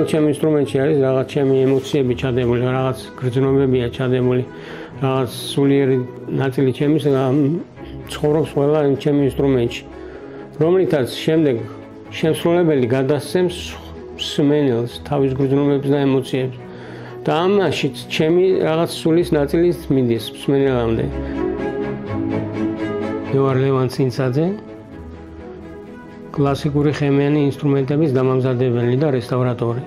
ჩემ ინსტრუმენტში არის რაღაც ჩემი ემოციები ჩადებული, რაღაც გრძნობებია ჩადებული, რაღაც სულიერი ნაწილი ჩემის ცხოვრობს ყველა ჩემი ინსტრუმენტში, რომლითაც შემდეგ შემსრულებელი გადასცემს მსმენელს თავის გრძნობებს და ემოციებს. და ამაშიც ჩემი რაღაც სულის ნაწილიც მიდის მსმენელამდე. მე ვარ ლევან ცინცაძე, კლასიკური ხემიანი ინსტრუმენტების დამამზადებელი და რესტავრატორი.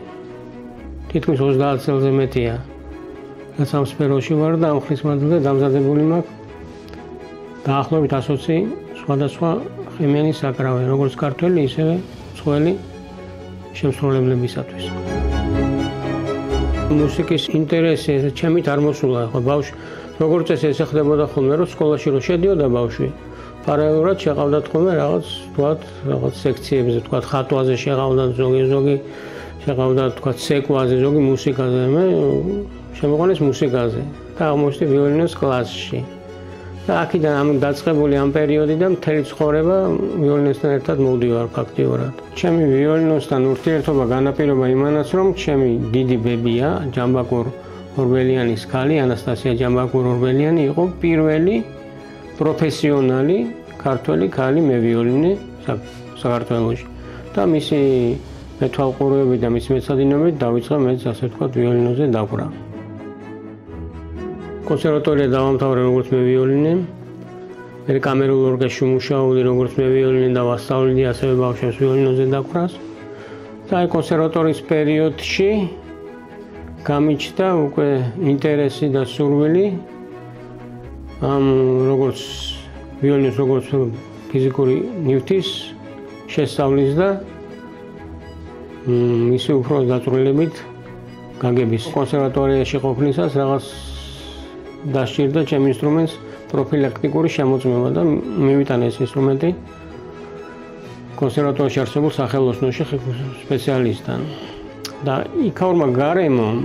თითქმის 30 წელზე მეტია, რაც ამ სფეროში ვარ და ამ ხნის მანძილზე დამზადებული მაქვს დაახლოებით 120 სხვადასხვა ხემიანი საკრავი, როგორც ქართველი, ისევე მსხვილი შემსრულებლებისათვის. მუსიკის ინტერესი ჩემით არ მოსულა, ხო ბავშვი, როგორც ეს ხდებოდა ხოლმე, რომ სკოლაში რო შედიოდა ბავშვი, პარალელურად შეყავდათ ხოლმე რაღაც სექციებზე, თქვათ ხატვაზე შეყავდათ ზოგი შეყავდათ თქვათ ცეკვაზე, ზოგი მუსიკაზე, მე შემოყვანეს მუსიკაზე და აღმოჩნდი ვიოლინოს კლასში. და აქედან ამ დაწყებული ამ პერიოდიდან მთელი ცხოვრება ვიოლინოსთან ერთად მოვდივარ ფაქტიურად. ჩემი ვიოლინოსთან ურთიერთობა განაპირობა იმანაც, რომ ჩემი დიდი ბებია, ჯამბაკურ ორბელიანის ქალი, ანასტასია ჯამბაკურ ორბელიანი იყო პირველი პროფესიონალი ქართველი ქალი მევიოლინე საქართველოში. და მისი მეთვალყურეობით და მისი მეცადინეობით დავიწყე მეც ასე ვთქვათ ვიოლინოზე დაკვრა. კონსერვატორია დავამთავრე როგორც მევიოლინე, მე კამერულ ორკესტრში ვმუშაობდი როგორც მევიოლინე და ვასწავლედი ასევე ბავშვებს ვიოლინოზე დაკვრას. და აი კონსერვატორის პერიოდში გამიჩნდა უკვე ინტერესი და სურვილი ამ როგორც ვიოლინოს როგორც ფიზიკური ნივთის შესწავლის და მისი უფრო დაწვრილებით გაგების. კონსერვატორიაში ყოფნისას რაღაც დასჭირდა ჩემ ინსტრუმენტს პროფილაქტიკური შემოწმება და მივიტანე ეს ინსტრუმენტი კონსერვატორიაში არსებულ სახელოსნოში სპეციალისტთან. და იქაურმა გარემომ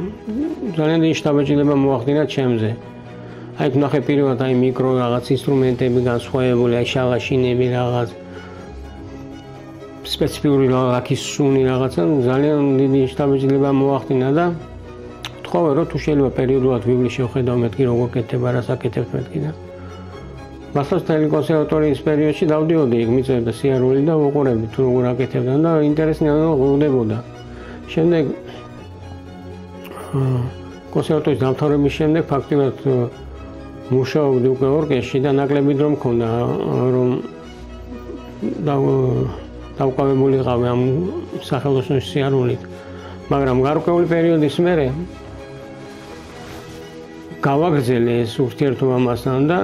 ძალიან დიდი შთაბეჭდილება მოახდინა ჩემზე. აი ვნახე პირველად აი მიკრო რაღაც ინსტრუმენტები განსხვავებული, აი შალაშინები რაღაც სპეციფიკური ლაქის სუნი რაღაცა ძალიან დიდი შთაბეჭდილება მოახდინა და ვთხოვე რომ თუ შეიძლება პერიოდულად ვიბლი შევხედავ მეთქი როგორ კეთდება, რას აკეთებთ მეთქი და მართლაც თელი კონსერვატორიის პერიოდში დავდიოდი იქ მიწევდა სიარული და ვუყურებდი თუ როგორ აკეთებდნენ და ინტერესნი ღვივდებოდა. შემდეგ კონსერვატორიის დამთავრების შემდეგ ფაქტიურად მუშაობდი უკვე ორკესტრში და ნაკლები დრო მქონდა რომ დავყვავებულიყავი ამ სახელოსნოს სიარულით. მაგრამ გარკვეული პერიოდის მერე გავაგრძელე ეს ურთიერთობა მასთან და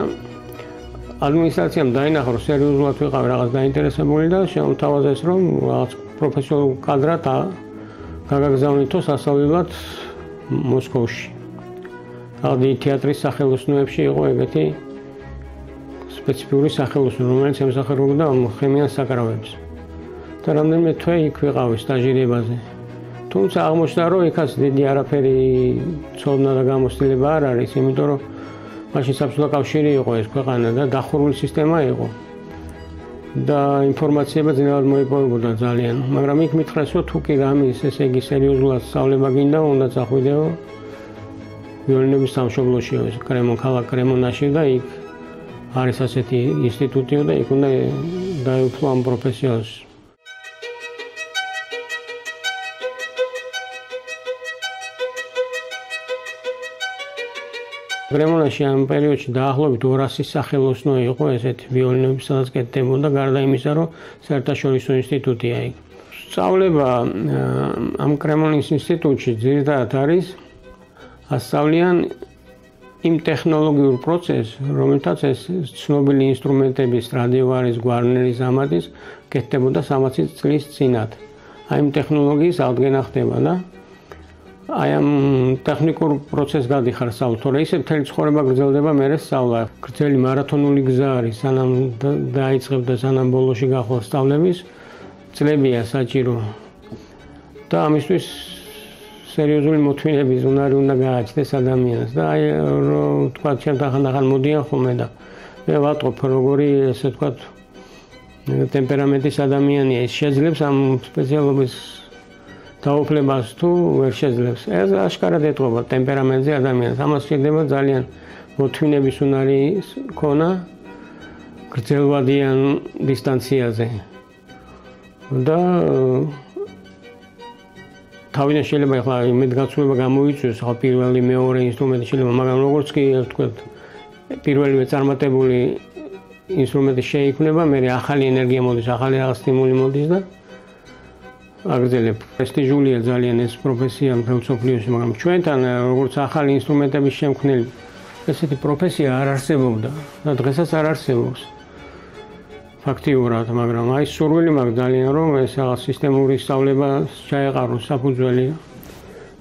ადმინისტრაციამ დაინახა რომ სერიოზულად ვიყავი რაღაც დაინტერესებული და შემოთავაზეს რომ რაღაც პროფესიონალ კადრად გაგაგზავნითო სასწავლებლად მოსკოვში. დიდი თეატრის სახელოსნოებში იყო ეგეთი სპეციფიკური სახელოსნო, რომელიც ემსახურებოდა ხემიან საკრავებს. და რამდენიმე თვე იქ ვიყავი სტაჟირებაზე. თუმცა აღმოჩნდა რომ იქაც დიდი არაფერი ცოდნა და გამოცდილება არ არის, იმიტომ რომ მაშინ საბჭოთა კავშირი იყო ეს ქვეყანა და დახურული სისტემა იყო. და ინფორმაციება ძნელად მოიპოვებოდა ძალიან, მაგრამ იქ მითხრეს რომ თუ კი რამის ესე იგი სერიოზულად სწავლება გინდა, უნდა წახვიდეო ვიოლინების სამშობლოში, ეს ქალაქ კრემონაში და იქ არის ასეთი ინსტიტუტიო და იქ უნდა დაეუფლო ამ პროფესიას. კრემონაში ამ პერიოდში დაახლოებით 200 სახელოსნო იყო ესეთი ვიოლინოები, სადაც კეთდებოდა, გარდა იმისა, რომ საერთაშორისო ინსტიტუტია იქ. სწავლება ამ კრემონის ინსტიტუტში ძირითადად არის ასწავლიან იმ ტექნოლოგიურ პროცესს, რომელთაც ეს ცნობილი ინსტრუმენტები სტრადივარის, გვარნერის, ამატის კეთდებოდა 300 წლის წინათ. აი იმ ტექნოლოგიის აღდგენა ხდება და აი ამ ტექნიკურ პროცესს გადიხარ სწავლით, თორე ისე მთელი ცხოვრება გრძელდება მერე სწავლა. გრძელი მარათონული გზა არის, სანამ დაიწყებ და სანამ ბოლოში გახვალ სწავლების წლებია საჭირო. და ამისთვის სერიოზული მოთმინების უნარი უნდა გააჩნდეს ადამიანს და აი რომ თქვა ჩემთან ხანდახან მოდიან ხოლმე და მე ვატყობ როგორი ესე ვთქვათ ტემპერამენტის ადამიანია, ის შეძლებს ამ სპეციალობის დაუფლებას თუ ვერ შეძლებს. ეს აშკარად ეტყობა ტემპერამენტზე ადამიანს. ამას შეიძლება ძალიან მოთმინების უნარი ქონა გრძელვადიან დისტანციაზე. და თავიდან შეიძლება ახლა იმედგაცრუება გამოიწვიოს, ახლა პირველი მეორე ინსტრუმენტი შეიძლება, მაგრამ როგორც კი ვთქვათ, პირველივე წარმატებული ინსტრუმენტი შეიქმნება, მე ახალი ენერგია მოდის, ახალი რაღაც სტიმული მოდის და აგრძელებ. პრესტიჟულია ძალიან ეს პროფესია მთელ მსოფლიოში, მაგრამ ჩვენთან როგორც ახალი ინსტრუმენტების შემქმნელი ესეთი პროფესია არ არსებობდა და დღესაც არ არსებობს. ფაქტიურად, მაგრამ აი სურვილი მაქვს ძალიან რომ ეს რაღაც სისტემური სწავლება ჩაეყაროს საფუძველი.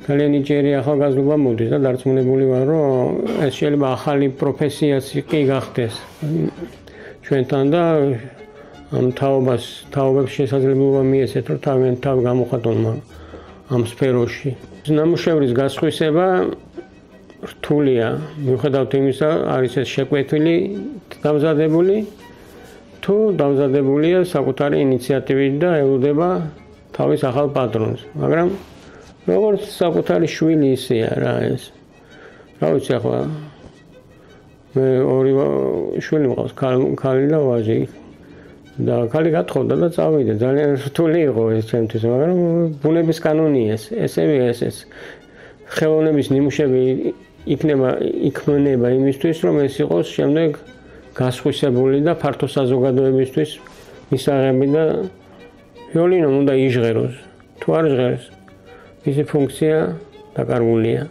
ძალიან იჭერი ახალგაზრდობა მოდის და დარწმუნებული ვარ რომ ეს შეიძლება ახალი პროფესიაც კი გახდეს ჩვენთან და ამ თაობებს შესაძლებლობა მიეცეთ რომ თავიანთ თავ გამოხატონ ამ სფეროში. ნამუშევრის გასხვისება რთულია, მიუხედავად იმისა, არის ეს შეკვეთილი, დამზადებული თუ დამზადებულია საკუთარი ინიციატივით და ელოდება თავის ახალ პატრონს, მაგრამ როგორც საკუთარი შვილი ისეა რა ეს. რა ვიცი ახლა მე ორი შვილი მყავს, ქალი და ვაჟი. და ქალი გათხოვდა და წავიდა. ძალიან რთული იყო ეს ჩემთვის, მაგრამ ბუნების კანონია ეს. ესევე ეს ხელოვნების ნიმუშები იქმნება იმისთვის, რომ ეს იყოს შემდეგ გასხვისებული და ფართო საზოგადოებისთვის მისაღები და ვიოლინო უნდა იჟღეროს. თუ არ ჟღერს, მისი ფუნქცია დაკარგულია.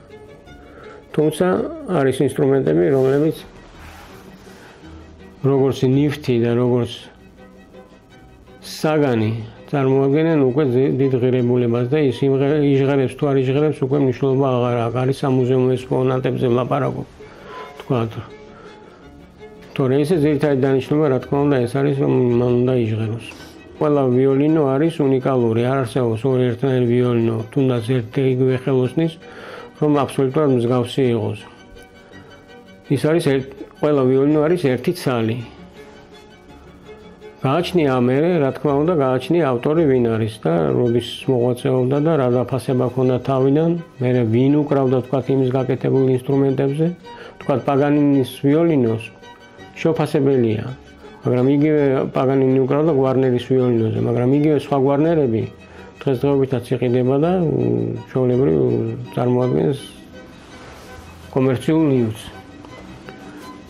თუმცა არის ინსტრუმენტები, რომლებიც როგორც ნივთი და როგორც საგანი წარმოადგენენ უკვე დიდ ღირებულებას და ის იჟღერებს თუ არ იჟღერებს უკვე მნიშვნელობა აღარ აქვს. არის სამუზეუმო ექსპონატებზე ვლაპარაკობ. თქვათ თორე ესე ძირითადი დანიშნულება რა თქმა უნდა ეს არის რომ მან უნდა იჟღეროს. ყველა ვიოლინო არის უნიკალური, არ არსებობს ორი ერთნაირი ვიოლინო, თუნდაც ერთი იგივე ხელოსნის, რომ აბსოლუტურად მსგავსი იყოს. ის არის ყველა ვიოლინო არის ერთი ცალი. გააჩნია მე, რა თქმა უნდა, გააჩნია ავტორი ვინ არის და როდის მოღვაწეობდა და რა დაფასება ჰქონდა თავიდან, მე ვინ უკრავდა თქვათ იმის გაკეთებულ ინსტრუმენტებზე, თქვათ პაგანინის ვიოლინოს შეფასებელია, მაგრამ იგივე პაგანინი უკრავდა გვარნერის ვიოლინოზე, მაგრამ იგივე სხვა გვარნერები დღესდღეობითაც იყიდება და ჩვეულებრივ წარმოადგენს კომერციულ ნივთს.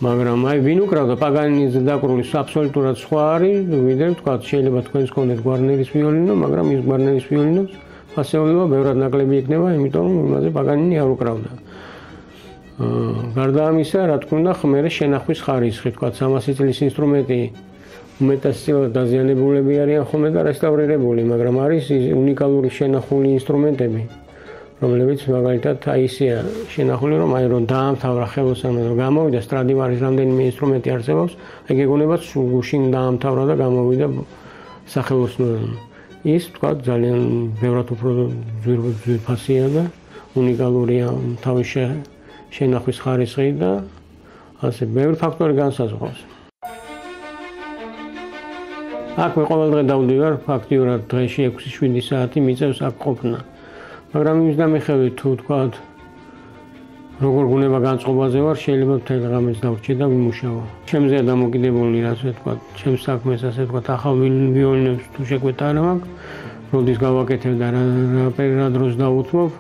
მაგრამ აი ვინ უკრავდა პაგანინის დაკრული აბსოლუტურად სხვა არის, ვიდრე თქვა შეიძლება თქვენს გქონდეთ გვარნერის ვიოლინო, მაგრამ ის გვარნერის ვიოლინოს ფასეულობა ბევრად ნაკლები იქნება, იმიტომ რომ იმაზე პაგანინი არ უკრავდა. გარდა ამისა, რა თქმა უნდა, ხმერე შენახვის ხარისხი, თქვა 300 წლის ინსტრუმენტი უმეტესწილად დაზიანებულები არიან ხოლმე და რესტავრირებული, მაგრამ არის უნიკალური შენახული ინსტრუმენტები, რომლებიც მაგალითად აი ისეა შენახული, რომ აი რომ დაამთავრა ხელოსანმა და გამოვიდა სტრადივარის რამდენიმე ინსტრუმენტი არსებობს, აი გეგონება გუშინ დაამთავრა და გამოვიდა სახელოსნოებმა. ის თქვა ძალიან ბევრად უფრო ძვირფასია და უნიკალურია თავის შენახვის ხარისხი და ასე ბევრი ფაქტორი განსაზღვრავს. აქ მე ყოველ დღე დავდივარ, ფაქტიურად დღეში 6-7 საათი მიწევს აქ ყოფნა. მაგრამ იმის დამეხევით თუ თქვათ როგორ გუნება განწყობაზე ვარ, შეიძლება მთელი ღამეც დავრჩე და ვიმუშაო. ჩემზეა დამოკიდებული, ასე ვთქვათ, ჩემს საქმეს, ასე ვთქვათ, ახალ ვიოლინებს თუ შეკვეთა არ მაქვს, როდის გავაკეთებ და რა დროს დავუთმობ.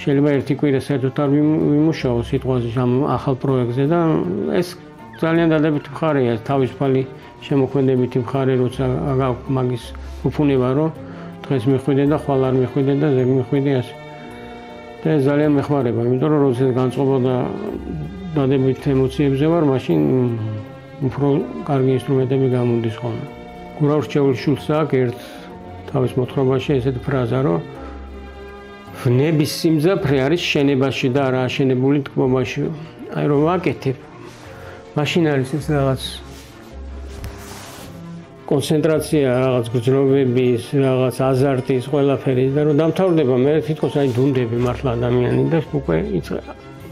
შეიძლება ერთი კვირა საერთოდ არ ვიმუშაო სიტყვაზე ამ ახალ პროექტზე და ეს ძალიან დადებითი მხარეა, თავისუფალი შემოქმედებითი მხარე, როცა გაქვს მაგის უფუნება, რომ დღეს მიხვიდე და ხვალ არ მიხვიდე და ზეგ მიხვიდე ასე. და ეს ძალიან მეხმარება, იმიტომ რომ როდესაც განწყობა და დადებით ემოციებზე ვარ, მაშინ უფრო კარგი ინსტრუმენტები გამოდის ხოლმე. გურავრჩეულ შულს აქვს ერთ თავის მოთხრობაში ესეთი ფრაზა, რომ ვნების სიმძაფრე არის შენებაში და არა აშენებული თქმობაში. აი რომ ვაკეთებ, მაშინ არის ეს რაღაც კონცენტრაცია, რაღაც გრძნობების, რაღაც აზარტის, ყველაფერი და რომ დამთავრდება, მე თვითონ აი დუნდები მართლა ადამიანი და უკვე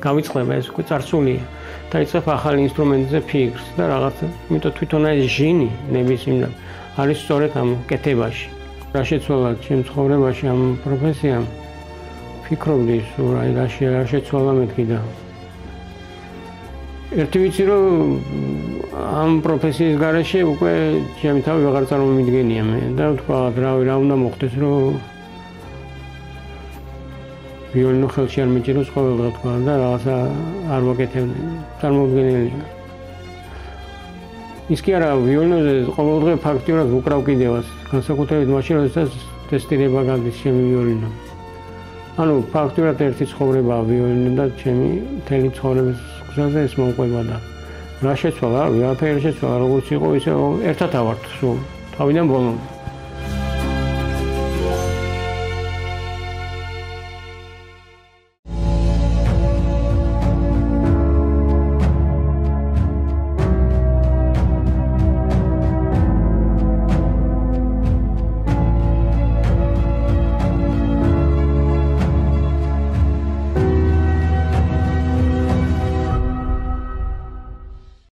გავიწყდება ეს უკვე წარსულია და იწყებ ახალი ინსტრუმენტზე ფიქრს და რაღაც, იმიტომ თვითონ ეს ჟინი ნების სიმძაფრე არის სწორედ ამ კეთებაში. რა შეცვალა ჩემ ცხოვრებაში ამ პროფესიამ? ფიქრობდი, სულ რა შეცვალა მეთქი და ერთი ვიცი რომ ამ პროფესიის გარეშე უკვე ჩემი თავი ვეღარ წარმომიდგენია მე და თქვა რა უნდა მოხდეს რომ ვიოლინო ხელში არ მიჭიროს ყოველდღე თქვა და რაღაცა არ ვაკეთებდი წარმოუდგენელია ის კი არა ვიოლინოზე ყოველდღე ფაქტიურად ვუკრავ კიდევაც განსაკუთრებით მაშინ როდესაც ტესტირება გადის ჩემი ვიოლინო ანუ ფაქტიურად ერთი ცხოვრებაა ვიოლინო და ჩემი მთელი ცხოვრების გზაზე ეს მომყვება და რა შეცვალა, ვეაფერი შეცვალა, როგორც იყო ისე ერთად ავართ სულ თავიდან ბოლომდე.